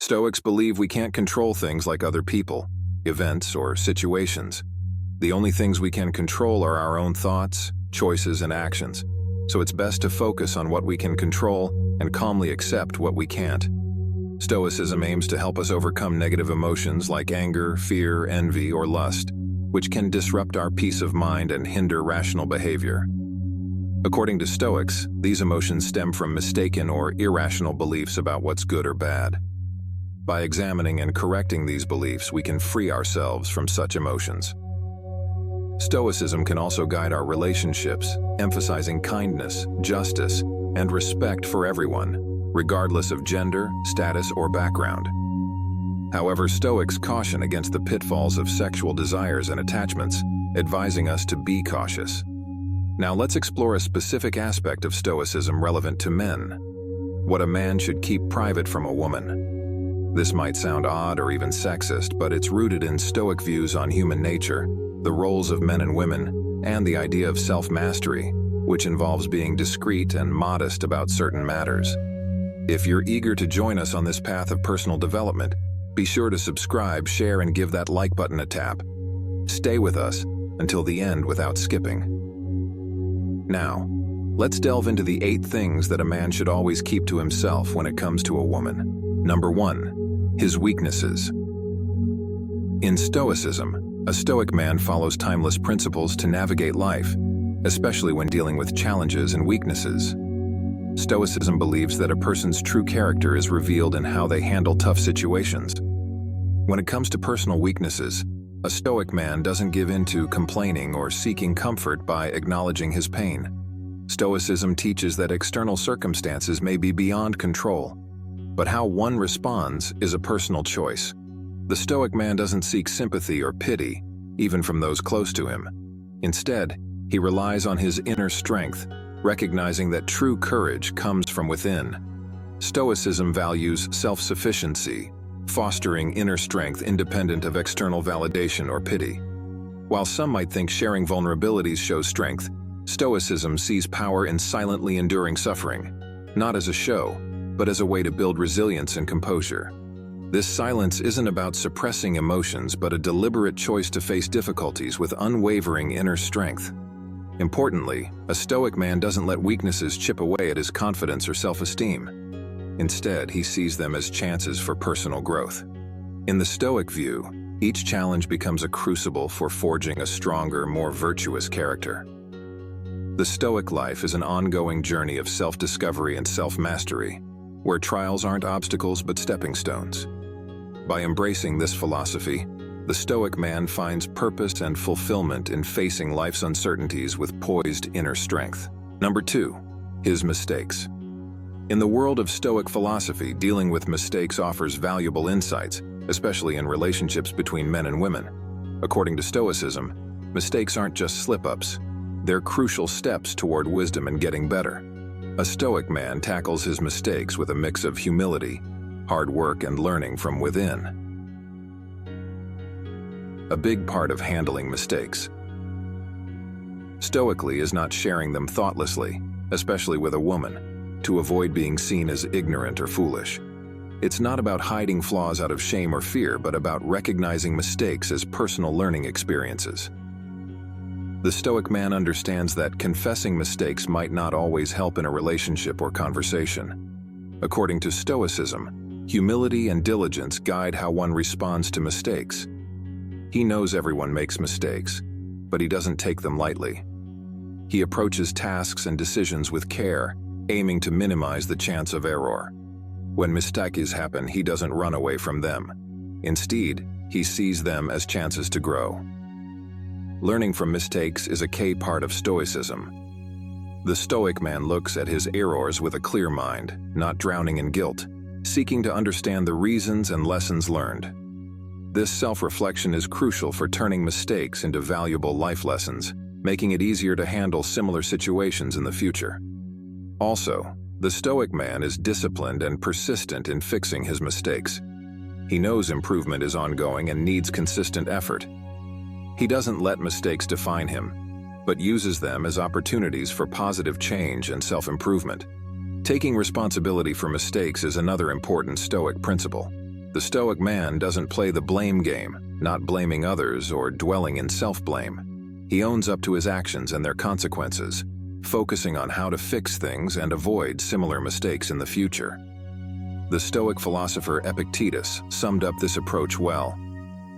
Stoics believe we can't control things like other people, events, or situations. The only things we can control are our own thoughts, choices, and actions, so it's best to focus on what we can control and calmly accept what we can't. Stoicism aims to help us overcome negative emotions like anger, fear, envy, or lust, which can disrupt our peace of mind and hinder rational behavior. According to Stoics, these emotions stem from mistaken or irrational beliefs about what's good or bad. By examining and correcting these beliefs, we can free ourselves from such emotions. Stoicism can also guide our relationships, emphasizing kindness, justice, and respect for everyone, regardless of gender, status, or background. However, Stoics caution against the pitfalls of sexual desires and attachments, advising us to be cautious. Now let's explore a specific aspect of Stoicism relevant to men: what a man should keep private from a woman. This might sound odd or even sexist, but it's rooted in Stoic views on human nature, the roles of men and women, and the idea of self-mastery, which involves being discreet and modest about certain matters. If you're eager to join us on this path of personal development, be sure to subscribe, share, and give that like button a tap. Stay with us until the end without skipping. Now, let's delve into the 8 things that a man should always keep to himself when it comes to a woman. Number 1. His weaknesses. In Stoicism, a Stoic man follows timeless principles to navigate life, especially when dealing with challenges and weaknesses. Stoicism believes that a person's true character is revealed in how they handle tough situations. When it comes to personal weaknesses, a Stoic man doesn't give in to complaining or seeking comfort by acknowledging his pain. Stoicism teaches that external circumstances may be beyond control, but how one responds is a personal choice. The Stoic man doesn't seek sympathy or pity, even from those close to him. Instead, he relies on his inner strength, recognizing that true courage comes from within. Stoicism values self-sufficiency, fostering inner strength independent of external validation or pity. While some might think sharing vulnerabilities shows strength, Stoicism sees power in silently enduring suffering, not as a show, but as a way to build resilience and composure. This silence isn't about suppressing emotions, but a deliberate choice to face difficulties with unwavering inner strength. Importantly, a Stoic man doesn't let weaknesses chip away at his confidence or self-esteem. Instead, he sees them as chances for personal growth. In the Stoic view, each challenge becomes a crucible for forging a stronger, more virtuous character. The Stoic life is an ongoing journey of self-discovery and self-mastery, where trials aren't obstacles but stepping stones. By embracing this philosophy, the Stoic man finds purpose and fulfillment in facing life's uncertainties with poised inner strength. Number 2. His mistakes. In the world of Stoic philosophy, dealing with mistakes offers valuable insights, especially in relationships between men and women. According to Stoicism, mistakes aren't just slip-ups. They're crucial steps toward wisdom and getting better. A Stoic man tackles his mistakes with a mix of humility, hard work, and learning from within. A big part of handling mistakes stoically is not sharing them thoughtlessly, especially with a woman, to avoid being seen as ignorant or foolish. It's not about hiding flaws out of shame or fear, but about recognizing mistakes as personal learning experiences. The Stoic man understands that confessing mistakes might not always help in a relationship or conversation. According to Stoicism, humility and diligence guide how one responds to mistakes. He knows everyone makes mistakes, but he doesn't take them lightly. He approaches tasks and decisions with care, aiming to minimize the chance of error. When mistakes happen, he doesn't run away from them. Instead, he sees them as chances to grow. Learning from mistakes is a key part of Stoicism. The Stoic man looks at his errors with a clear mind, not drowning in guilt, seeking to understand the reasons and lessons learned. This self-reflection is crucial for turning mistakes into valuable life lessons, making it easier to handle similar situations in the future. Also, the Stoic man is disciplined and persistent in fixing his mistakes. He knows improvement is ongoing and needs consistent effort. He doesn't let mistakes define him, but uses them as opportunities for positive change and self-improvement. Taking responsibility for mistakes is another important Stoic principle. The Stoic man doesn't play the blame game, not blaming others or dwelling in self-blame. He owns up to his actions and their consequences, focusing on how to fix things and avoid similar mistakes in the future. The Stoic philosopher Epictetus summed up this approach well.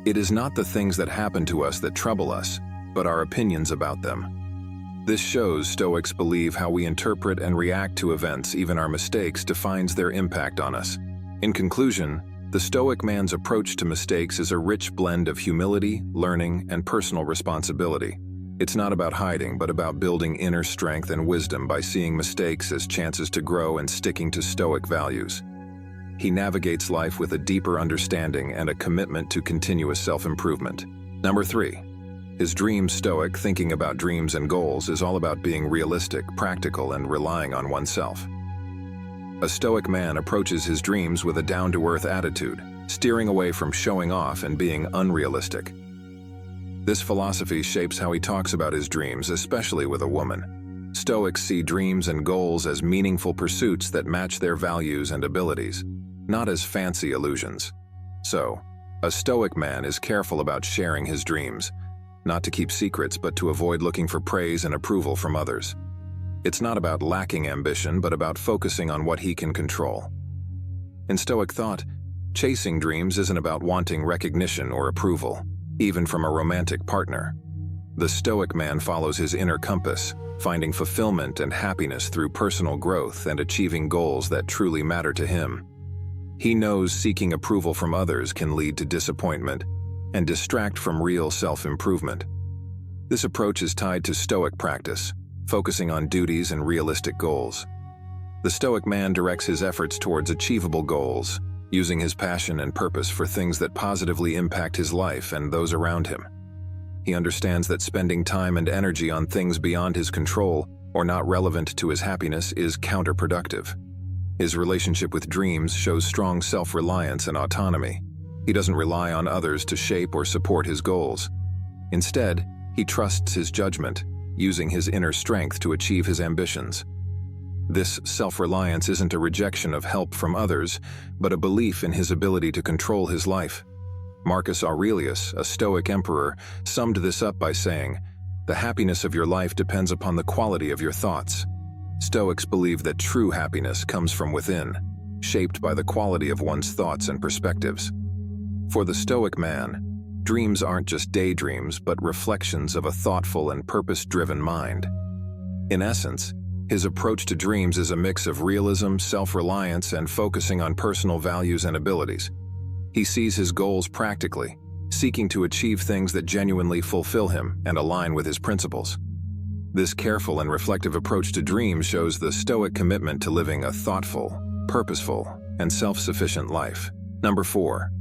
It is not the things that happen to us that trouble us, but our opinions about them. This shows Stoics believe how we interpret and react to events, even our mistakes, defines their impact on us. In conclusion, the Stoic man's approach to mistakes is a rich blend of humility, learning, and personal responsibility. It's not about hiding, but about building inner strength and wisdom by seeing mistakes as chances to grow and sticking to Stoic values. He navigates life with a deeper understanding and a commitment to continuous self-improvement. Number 3. His dream Stoic thinking about dreams and goals is all about being realistic, practical, and relying on oneself. A Stoic man approaches his dreams with a down-to-earth attitude, steering away from showing off and being unrealistic. This philosophy shapes how he talks about his dreams, especially with a woman. Stoics see dreams and goals as meaningful pursuits that match their values and abilities, not as fancy illusions. So, a Stoic man is careful about sharing his dreams, not to keep secrets, but to avoid looking for praise and approval from others. It's not about lacking ambition, but about focusing on what he can control. In Stoic thought, chasing dreams isn't about wanting recognition or approval, even from a romantic partner. The Stoic man follows his inner compass, finding fulfillment and happiness through personal growth and achieving goals that truly matter to him. He knows seeking approval from others can lead to disappointment and distract from real self-improvement. This approach is tied to Stoic practice, focusing on duties and realistic goals. The Stoic man directs his efforts towards achievable goals, using his passion and purpose for things that positively impact his life and those around him. He understands that spending time and energy on things beyond his control or not relevant to his happiness is counterproductive. His relationship with dreams shows strong self-reliance and autonomy. He doesn't rely on others to shape or support his goals. Instead, he trusts his judgment, using his inner strength to achieve his ambitions. This self-reliance isn't a rejection of help from others, but a belief in his ability to control his life. Marcus Aurelius, a Stoic emperor, summed this up by saying, "The happiness of your life depends upon the quality of your thoughts." Stoics believe that true happiness comes from within, shaped by the quality of one's thoughts and perspectives. For the Stoic man, dreams aren't just daydreams, but reflections of a thoughtful and purpose-driven mind. In essence, his approach to dreams is a mix of realism, self-reliance, and focusing on personal values and abilities. He sees his goals practically, seeking to achieve things that genuinely fulfill him and align with his principles. This careful and reflective approach to dreams shows the Stoic commitment to living a thoughtful, purposeful, and self-sufficient life. Number 4.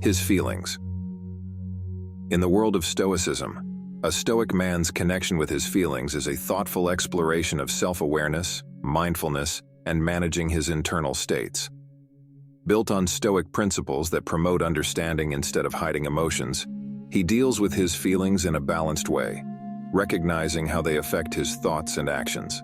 His feelings. In the world of Stoicism, a Stoic man's connection with his feelings is a thoughtful exploration of self-awareness, mindfulness, and managing his internal states. Built on Stoic principles that promote understanding instead of hiding emotions, he deals with his feelings in a balanced way, recognizing how they affect his thoughts and actions.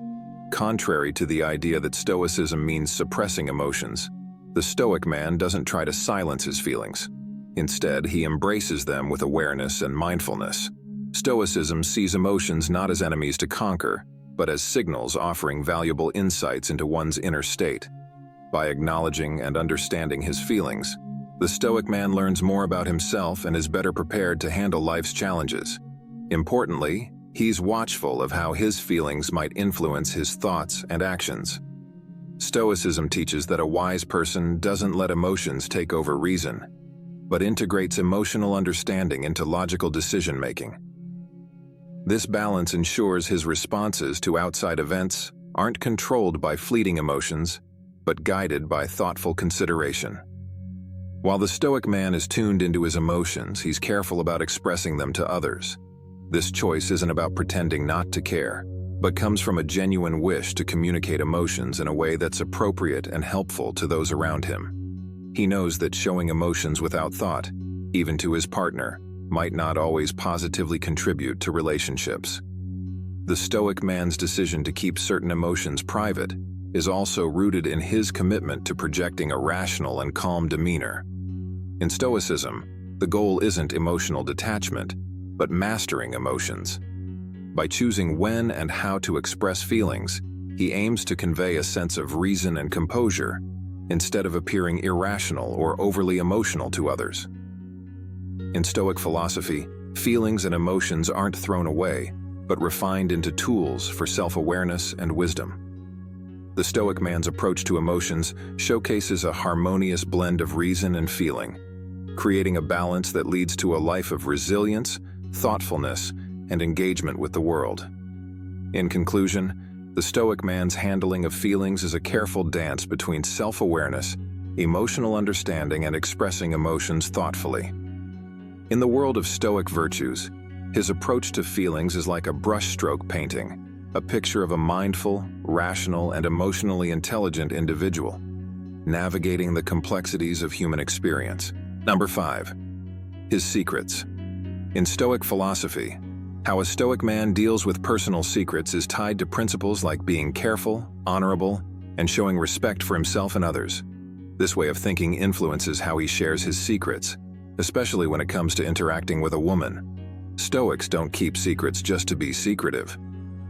Contrary to the idea that Stoicism means suppressing emotions, the Stoic man doesn't try to silence his feelings. Instead, he embraces them with awareness and mindfulness. Stoicism sees emotions not as enemies to conquer, but as signals offering valuable insights into one's inner state. By acknowledging and understanding his feelings, the Stoic man learns more about himself and is better prepared to handle life's challenges. Importantly, he's watchful of how his feelings might influence his thoughts and actions. Stoicism teaches that a wise person doesn't let emotions take over reason, but integrates emotional understanding into logical decision-making. This balance ensures his responses to outside events aren't controlled by fleeting emotions, but guided by thoughtful consideration. While the Stoic man is tuned into his emotions, he's careful about expressing them to others. This choice isn't about pretending not to care, but comes from a genuine wish to communicate emotions in a way that's appropriate and helpful to those around him. He knows that showing emotions without thought, even to his partner, might not always positively contribute to relationships. The Stoic man's decision to keep certain emotions private is also rooted in his commitment to projecting a rational and calm demeanor. In Stoicism, the goal isn't emotional detachment, but mastering emotions. By choosing when and how to express feelings, he aims to convey a sense of reason and composure, instead of appearing irrational or overly emotional to others. In Stoic philosophy, feelings and emotions aren't thrown away, but refined into tools for self-awareness and wisdom. The Stoic man's approach to emotions showcases a harmonious blend of reason and feeling, creating a balance that leads to a life of resilience, thoughtfulness, and engagement with the world. In conclusion, the Stoic man's handling of feelings is a careful dance between self-awareness, emotional understanding, and expressing emotions thoughtfully. In the world of Stoic virtues, his approach to feelings is like a brushstroke painting, a picture of a mindful, rational, and emotionally intelligent individual, navigating the complexities of human experience. Number 5. His secrets. In Stoic philosophy, how a Stoic man deals with personal secrets is tied to principles like being careful, honorable, and showing respect for himself and others. This way of thinking influences how he shares his secrets, especially when it comes to interacting with a woman. Stoics don't keep secrets just to be secretive,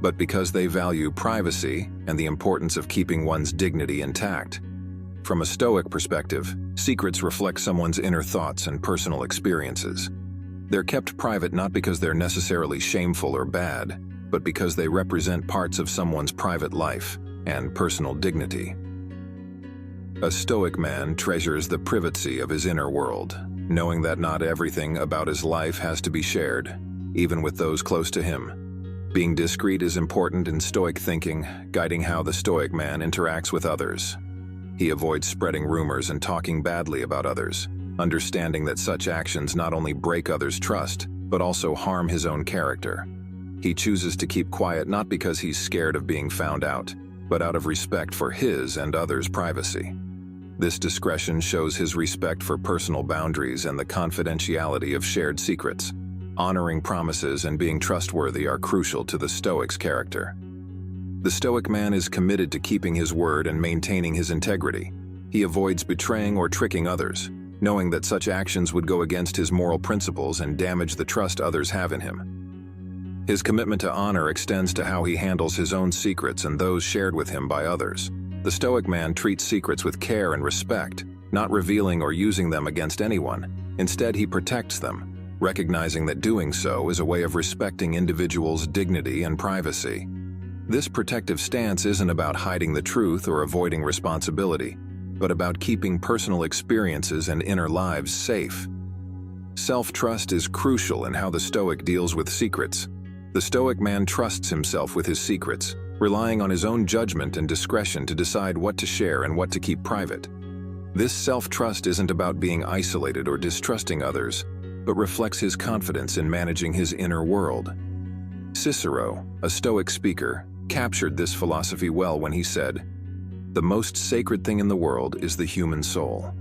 but because they value privacy and the importance of keeping one's dignity intact. From a Stoic perspective, secrets reflect someone's inner thoughts and personal experiences. They're kept private not because they're necessarily shameful or bad, but because they represent parts of someone's private life and personal dignity. A Stoic man treasures the privacy of his inner world, knowing that not everything about his life has to be shared, even with those close to him. Being discreet is important in Stoic thinking, guiding how the Stoic man interacts with others. He avoids spreading rumors and talking badly about others, understanding that such actions not only break others' trust, but also harm his own character. He chooses to keep quiet not because he's scared of being found out, but out of respect for his and others' privacy. This discretion shows his respect for personal boundaries and the confidentiality of shared secrets. Honoring promises and being trustworthy are crucial to the Stoic's character. The Stoic man is committed to keeping his word and maintaining his integrity. He avoids betraying or tricking others, knowing that such actions would go against his moral principles and damage the trust others have in him. His commitment to honor extends to how he handles his own secrets and those shared with him by others. The Stoic man treats secrets with care and respect, not revealing or using them against anyone. Instead, he protects them, recognizing that doing so is a way of respecting individuals' dignity and privacy. This protective stance isn't about hiding the truth or avoiding responsibility, but about keeping personal experiences and inner lives safe. Self-trust is crucial in how the Stoic deals with secrets. The Stoic man trusts himself with his secrets, relying on his own judgment and discretion to decide what to share and what to keep private. This self-trust isn't about being isolated or distrusting others, but reflects his confidence in managing his inner world. Cicero, a Stoic speaker, captured this philosophy well when he said, "The most sacred thing in the world is the human soul."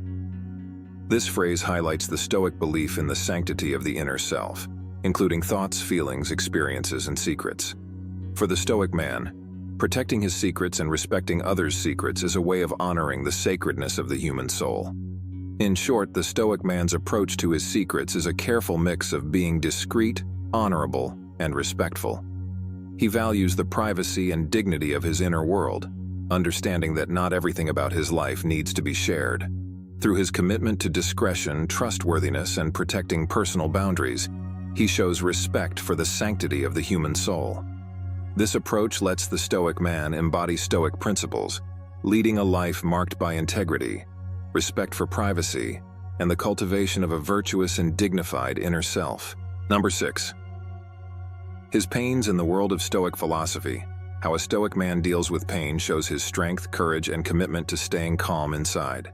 This phrase highlights the Stoic belief in the sanctity of the inner self, including thoughts, feelings, experiences, and secrets. For the Stoic man, protecting his secrets and respecting others' secrets is a way of honoring the sacredness of the human soul. In short, the Stoic man's approach to his secrets is a careful mix of being discreet, honorable, and respectful. He values the privacy and dignity of his inner world, understanding that not everything about his life needs to be shared. Through his commitment to discretion, trustworthiness, and protecting personal boundaries, he shows respect for the sanctity of the human soul. This approach lets the Stoic man embody Stoic principles, leading a life marked by integrity, respect for privacy, and the cultivation of a virtuous and dignified inner self. Number 6. His pains in the world of Stoic philosophy. How a Stoic man deals with pain shows his strength, courage, and commitment to staying calm inside.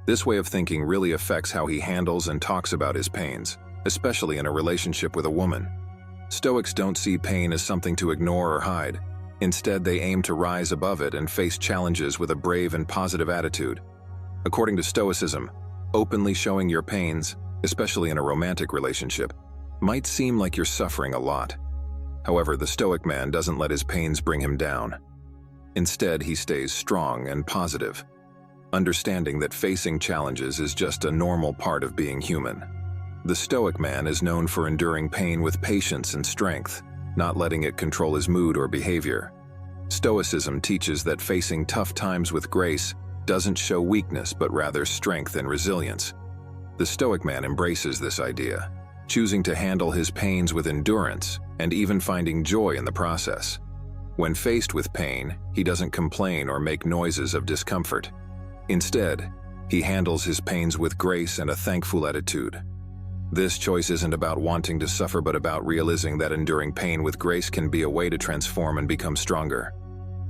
This way of thinking really affects how he handles and talks about his pains, especially in a relationship with a woman. Stoics don't see pain as something to ignore or hide. Instead, they aim to rise above it and face challenges with a brave and positive attitude. According to Stoicism, openly showing your pains, especially in a romantic relationship, might seem like you're suffering a lot. However, the Stoic man doesn't let his pains bring him down. Instead, he stays strong and positive. understanding that facing challenges is just a normal part of being human. The Stoic man is known for enduring pain with patience and strength, not letting it control his mood or behavior. Stoicism teaches that facing tough times with grace doesn't show weakness but rather strength and resilience. The Stoic man embraces this idea, choosing to handle his pains with endurance and even finding joy in the process. When faced with pain, he doesn't complain or make noises of discomfort. Instead, he handles his pains with grace and a thankful attitude. This choice isn't about wanting to suffer but about realizing that enduring pain with grace can be a way to transform and become stronger.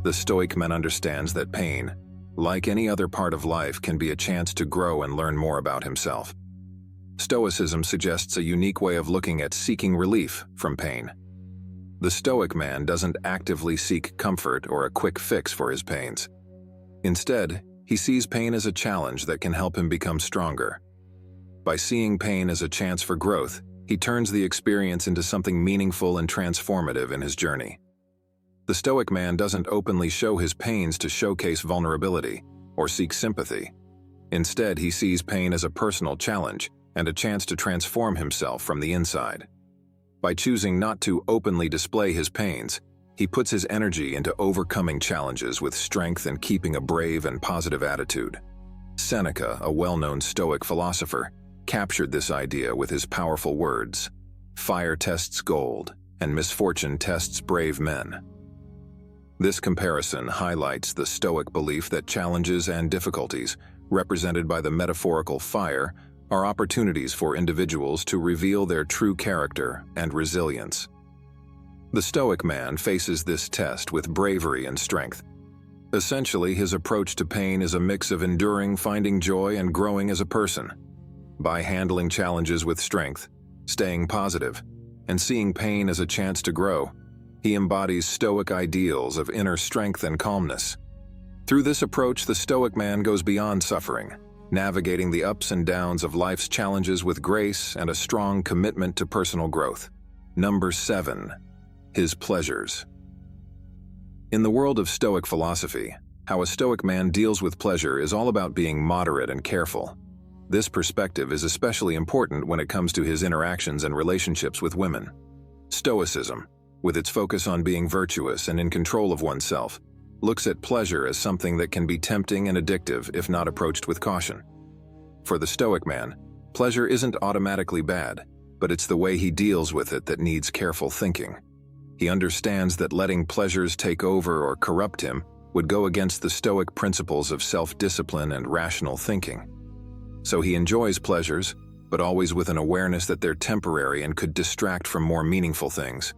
The Stoic man understands that pain, like any other part of life, can be a chance to grow and learn more about himself. Stoicism suggests a unique way of looking at seeking relief from pain. The Stoic man doesn't actively seek comfort or a quick fix for his pains. Instead, he sees pain as a challenge that can help him become stronger. By seeing pain as a chance for growth, he turns the experience into something meaningful and transformative in his journey. The Stoic man doesn't openly show his pains to showcase vulnerability or seek sympathy. Instead, he sees pain as a personal challenge and a chance to transform himself from the inside. By choosing not to openly display his pains, he puts his energy into overcoming challenges with strength and keeping a brave and positive attitude. Seneca, a well-known Stoic philosopher, captured this idea with his powerful words, "Fire tests gold, and misfortune tests brave men." This comparison highlights the Stoic belief that challenges and difficulties, represented by the metaphorical fire, are opportunities for individuals to reveal their true character and resilience. The Stoic man faces this test with bravery and strength. Essentially, his approach to pain is a mix of enduring, finding joy, and growing as a person. By handling challenges with strength, staying positive, and seeing pain as a chance to grow, he embodies Stoic ideals of inner strength and calmness. Through this approach, the Stoic man goes beyond suffering, navigating the ups and downs of life's challenges with grace and a strong commitment to personal growth. Number 7. His pleasures. In the world of Stoic philosophy, how a Stoic man deals with pleasure is all about being moderate and careful. This perspective is especially important when it comes to his interactions and relationships with women. Stoicism, with its focus on being virtuous and in control of oneself, looks at pleasure as something that can be tempting and addictive if not approached with caution. For the Stoic man, pleasure isn't automatically bad, but it's the way he deals with it that needs careful thinking. He understands that letting pleasures take over or corrupt him would go against the Stoic principles of self-discipline and rational thinking. So he enjoys pleasures, but always with an awareness that they're temporary and could distract from more meaningful things.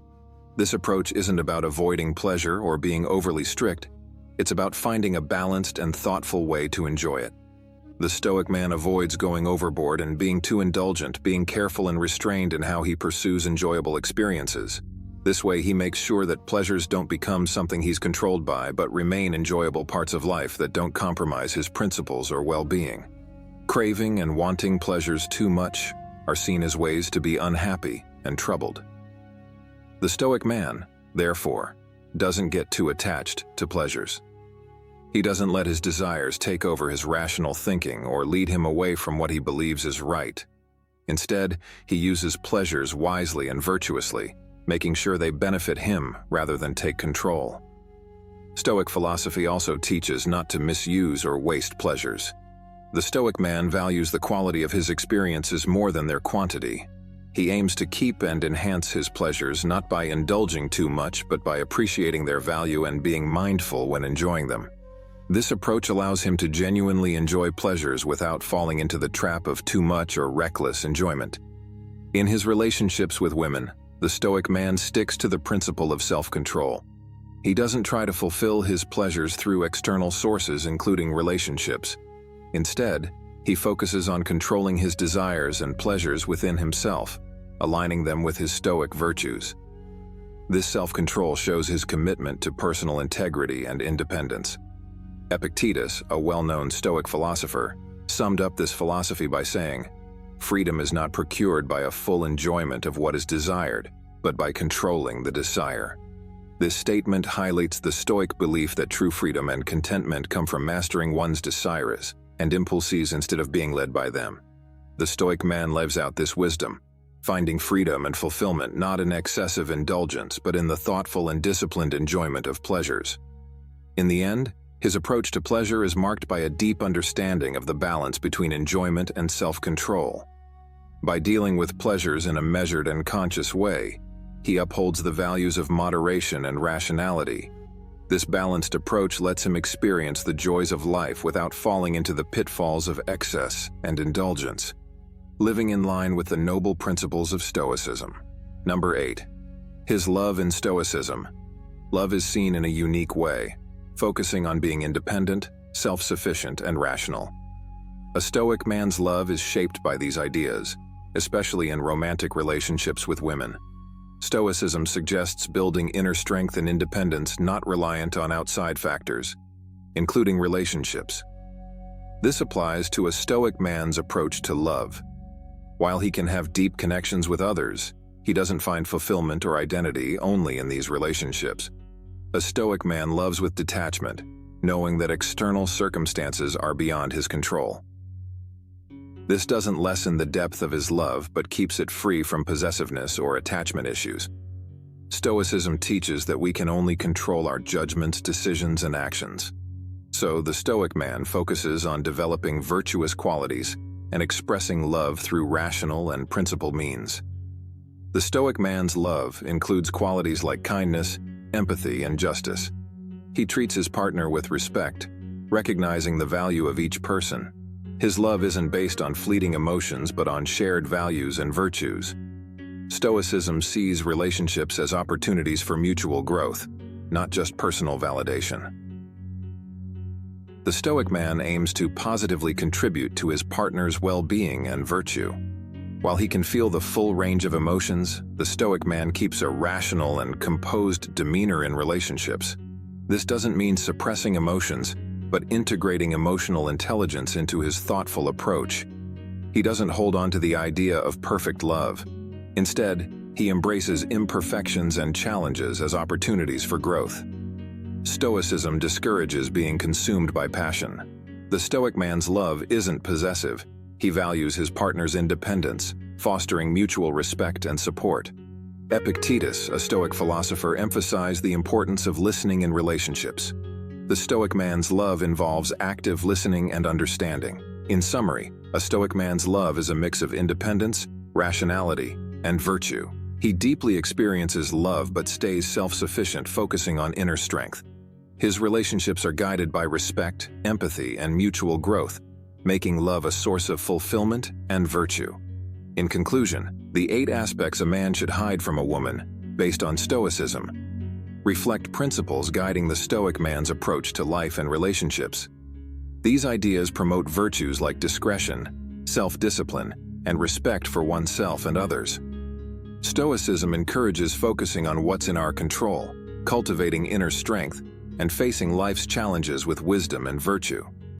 This approach isn't about avoiding pleasure or being overly strict. It's about finding a balanced and thoughtful way to enjoy it. The Stoic man avoids going overboard and being too indulgent, being careful and restrained in how he pursues enjoyable experiences. This way, he makes sure that pleasures don't become something he's controlled by, but remain enjoyable parts of life that don't compromise his principles or well-being. Craving and wanting pleasures too much are seen as ways to be unhappy and troubled. The Stoic man, therefore, doesn't get too attached to pleasures. He doesn't let his desires take over his rational thinking or lead him away from what he believes is right. Instead, he uses pleasures wisely and virtuously, making sure they benefit him rather than take control. Stoic philosophy also teaches not to misuse or waste pleasures. The Stoic man values the quality of his experiences more than their quantity. He aims to keep and enhance his pleasures not by indulging too much, but by appreciating their value and being mindful when enjoying them. This approach allows him to genuinely enjoy pleasures without falling into the trap of too much or reckless enjoyment. In his relationships with women, the Stoic man sticks to the principle of self-control. He doesn't try to fulfill his pleasures through external sources, including relationships. Instead, he focuses on controlling his desires and pleasures within himself, aligning them with his Stoic virtues. This self-control shows his commitment to personal integrity and independence. Epictetus, a well-known Stoic philosopher, summed up this philosophy by saying, "Freedom is not procured by a full enjoyment of what is desired, but by controlling the desire." This statement highlights the Stoic belief that true freedom and contentment come from mastering one's desires and impulses instead of being led by them. The Stoic man lives out this wisdom, finding freedom and fulfillment not in excessive indulgence but in the thoughtful and disciplined enjoyment of pleasures. In the end, his approach to pleasure is marked by a deep understanding of the balance between enjoyment and self-control. By dealing with pleasures in a measured and conscious way, he upholds the values of moderation and rationality. This balanced approach lets him experience the joys of life without falling into the pitfalls of excess and indulgence, living in line with the noble principles of Stoicism. Number 8. His love in Stoicism. Love is seen in a unique way, focusing on being independent, self-sufficient, and rational. A Stoic man's love is shaped by these ideas, especially in romantic relationships with women. Stoicism suggests building inner strength and independence not reliant on outside factors, including relationships. This applies to a Stoic man's approach to love. While he can have deep connections with others, he doesn't find fulfillment or identity only in these relationships. A Stoic man loves with detachment, knowing that external circumstances are beyond his control. This doesn't lessen the depth of his love but keeps it free from possessiveness or attachment issues. Stoicism teaches that we can only control our judgments, decisions, and actions. So the Stoic man focuses on developing virtuous qualities and expressing love through rational and principled means. The Stoic man's love includes qualities like kindness, empathy, and justice. He treats his partner with respect, recognizing the value of each person. His love isn't based on fleeting emotions but on shared values and virtues. Stoicism sees relationships as opportunities for mutual growth, not just personal validation. The Stoic man aims to positively contribute to his partner's well-being and virtue. While he can feel the full range of emotions, the Stoic man keeps a rational and composed demeanor in relationships. This doesn't mean suppressing emotions, but integrating emotional intelligence into his thoughtful approach. He doesn't hold on to the idea of perfect love. Instead, he embraces imperfections and challenges as opportunities for growth. Stoicism discourages being consumed by passion. The Stoic man's love isn't possessive. He values his partner's independence, fostering mutual respect and support. Epictetus, a Stoic philosopher, emphasized the importance of listening in relationships. The Stoic man's love involves active listening and understanding. In summary, a Stoic man's love is a mix of independence, rationality, and virtue. He deeply experiences love but stays self-sufficient, focusing on inner strength. His relationships are guided by respect, empathy, and mutual growth, making love a source of fulfillment and virtue. In conclusion, the 8 aspects a man should hide from a woman, based on Stoicism, reflect principles guiding the Stoic man's approach to life and relationships. These ideas promote virtues like discretion, self-discipline, and respect for oneself and others. Stoicism encourages focusing on what's in our control, cultivating inner strength, and facing life's challenges with wisdom and virtue.